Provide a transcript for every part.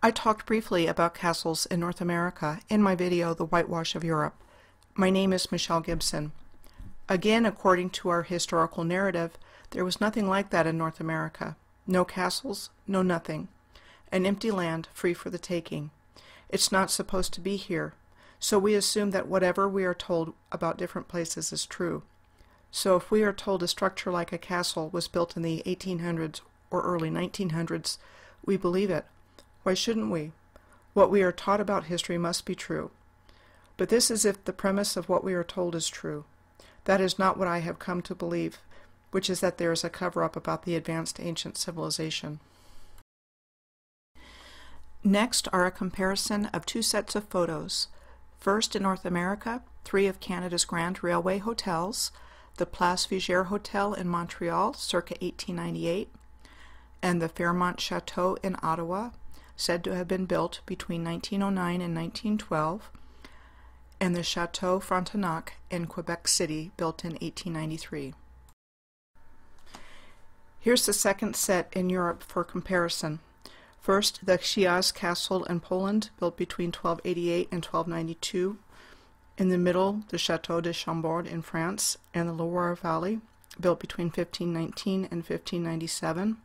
I talked briefly about castles in North America in my video, The Whitewash of Europe. My name is Michelle Gibson. Again, according to our historical narrative, there was nothing like that in North America. No castles, no nothing. An empty land, free for the taking. It's not supposed to be here, so we assume that whatever we are told about different places is true. So if we are told a structure like a castle was built in the 1800s or early 1900s, we believe it. Why shouldn't we? What we are taught about history must be true. But this is if the premise of what we are told is true. That is not what I have come to believe, which is that there is a cover-up about the advanced ancient civilization. Next are a comparison of two sets of photos. First, in North America, 3 of Canada's Grand Railway hotels, the Place Vigier Hotel in Montreal, circa 1898, and the Fairmont Chateau in Ottawa, said to have been built between 1909 and 1912, and the Chateau Frontenac in Quebec City, built in 1893. Here's the second set in Europe for comparison. First, the Shia's Castle in Poland, built between 1288 and 1292. In the middle, the Chateau De Chambord in France and the Loire Valley, built between 1519 and 1597.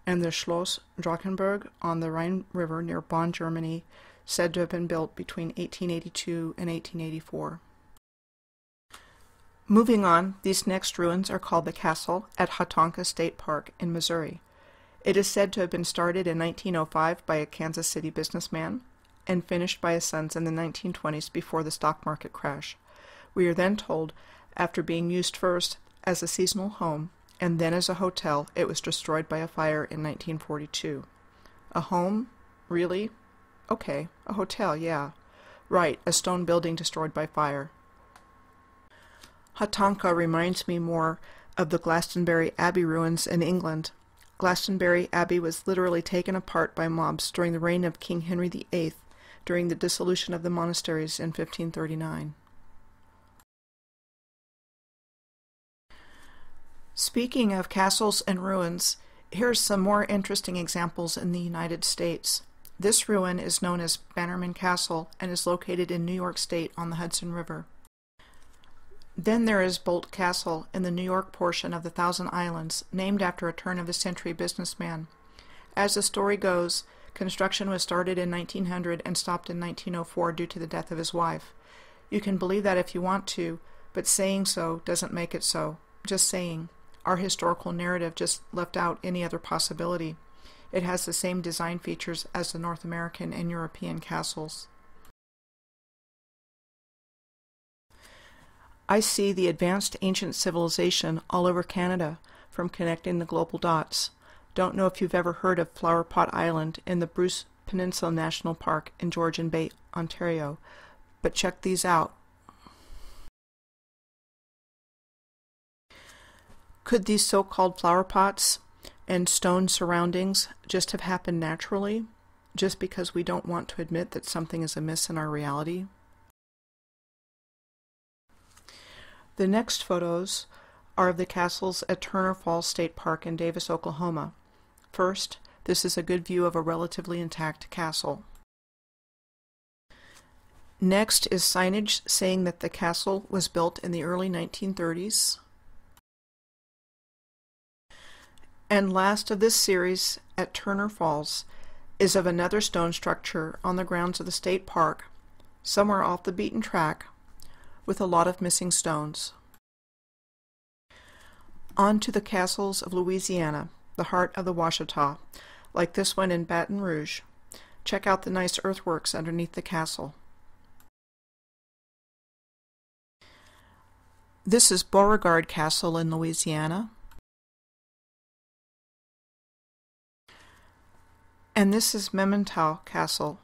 And the Schloss Drachenberg on the Rhine River near Bonn, Germany, said to have been built between 1882 and 1884. Moving on, these next ruins are called the Castle at Hitaka State Park in Missouri. It is said to have been started in 1905 by a Kansas City businessman and finished by his sons in the 1920s before the stock market crash. We are then told, after being used first as a seasonal home and then as a hotel, it was destroyed by a fire in 1942. A home? Really? Okay, a hotel, yeah. Right, a stone building destroyed by fire. Hitaka reminds me more of the Glastonbury Abbey ruins in England. Glastonbury Abbey was literally taken apart by mobs during the reign of King Henry VIII during the dissolution of the monasteries in 1539. Speaking of castles and ruins, here's some more interesting examples in the United States. This ruin is known as Bannerman Castle and is located in New York State on the Hudson River. Then there is Bolt Castle in the New York portion of the Thousand Islands, named after a turn-of-the-century businessman. As the story goes, construction was started in 1900 and stopped in 1904 due to the death of his wife. You can believe that if you want to, but saying so doesn't make it so. Just saying. Our historical narrative just left out any other possibility. It has the same design features as the North American and European castles. I see the advanced ancient civilization all over Canada from connecting the global dots. Don't know if you've ever heard of Flowerpot Island in the Bruce Peninsula National Park in Georgian Bay, Ontario, but check these out. Could these so-called flower pots and stone surroundings just have happened naturally, just because we don't want to admit that something is amiss in our reality? The next photos are of the castles at Turner Falls State Park in Davis, Oklahoma. First, this is a good view of a relatively intact castle. Next is signage saying that the castle was built in the early 1930s. And last of this series at Turner Falls is of another stone structure on the grounds of the state park, somewhere off the beaten track, with a lot of missing stones. On to the castles of Louisiana, the heart of the Ouachita, like this one in Baton Rouge. Check out the nice earthworks underneath the castle. This is Beauregard Castle in Louisiana. And this is Momento Castle.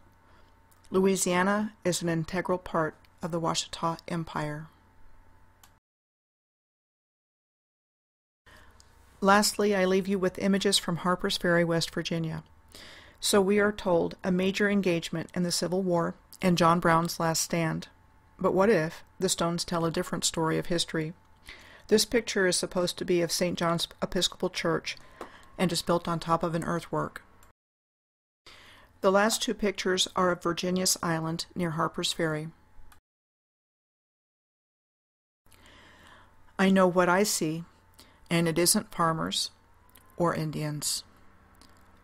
Louisiana is an integral part of the Ouachita Empire. Lastly, I leave you with images from Harpers Ferry, West Virginia. So we are told a major engagement in the Civil War and John Brown's last stand. But what if the stones tell a different story of history? This picture is supposed to be of St. John's Episcopal Church and is built on top of an earthwork. The last two pictures are of Virginia's Island near Harpers Ferry. I know what I see, and it isn't farmers or Indians.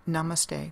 Namaste.